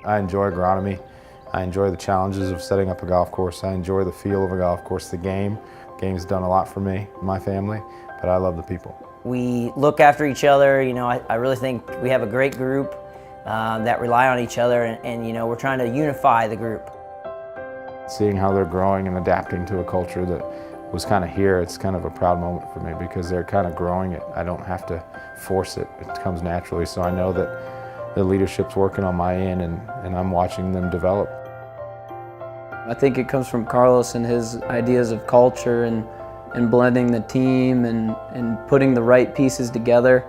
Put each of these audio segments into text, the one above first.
I enjoy agronomy. I enjoy the challenges of setting up a golf course. I enjoy the feel of a golf course, the game. Game's done a lot for me, my family, but I love the people. We look after each other. You know, I really think we have a great group that rely on each other, and you know, we're trying to unify the group. Seeing how they're growing and adapting to a culture that was kind of here, it's kind of a proud moment for me because they're kind of growing it. I don't have to force it. It comes naturally, so I know that the leadership's working on my end and I'm watching them develop. I think it comes from Carlos and his ideas of culture and blending the team and putting the right pieces together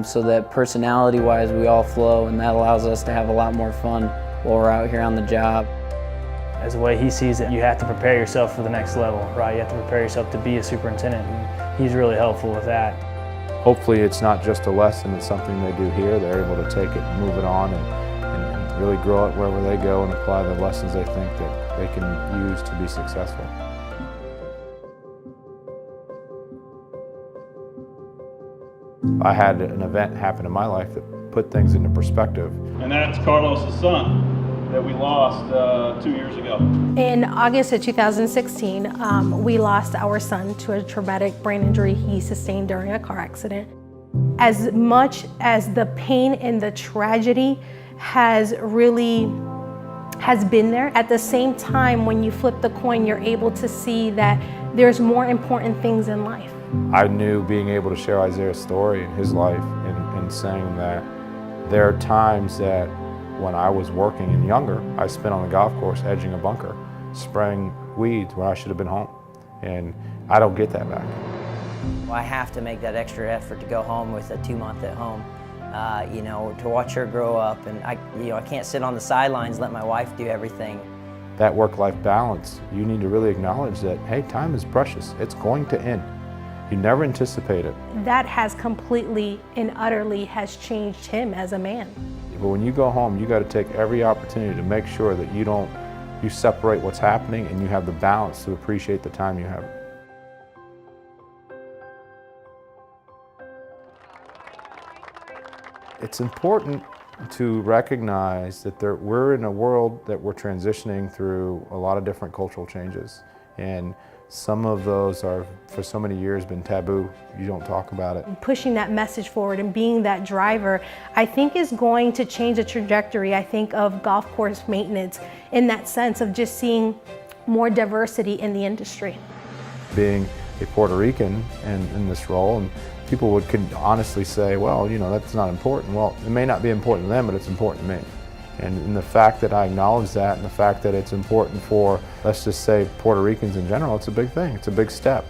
so that personality-wise we all flow, and that allows us to have a lot more fun while we're out here on the job. As the way he sees it, you have to prepare yourself for the next level, right? You have to prepare yourself to be a superintendent, and he's really helpful with that. Hopefully it's not just a lesson, it's something they do here. They're able to take it and move it on and really grow it wherever they go and apply the lessons they think that they can use to be successful. I had an event happen in my life that put things into perspective. And that's Carlos' son that we lost 2 years ago. In August of 2016, we lost our son to a traumatic brain injury he sustained during a car accident. As much as the pain and the tragedy has been there, at the same time, when you flip the coin, you're able to see that there's more important things in life. I knew being able to share Isaiah's story and his life and saying that there are times that when I was working and younger, I spent on the golf course edging a bunker, spraying weeds where I should have been home. And I don't get that back. I have to make that extra effort to go home with a 2-month at home, you know, to watch her grow up. And I can't sit on the sidelines, let my wife do everything. That work-life balance, you need to really acknowledge that, hey, time is precious. It's going to end. You never anticipate it. That has completely and utterly has changed him as a man. But when you go home, you got to take every opportunity to make sure that you separate what's happening and you have the balance to appreciate the time you have. It's important to recognize that we're in a world that we're transitioning through a lot of different cultural changes. And some of those are, for so many years, been taboo. You don't talk about it. Pushing that message forward and being that driver, I think is going to change the trajectory, I think, of golf course maintenance in that sense of just seeing more diversity in the industry. Being a Puerto Rican in this role, and people could honestly say, well, you know, that's not important. Well, it may not be important to them, but it's important to me. And the fact that I acknowledge that and the fact that it's important for, let's just say, Puerto Ricans in general, it's a big thing. It's a big step.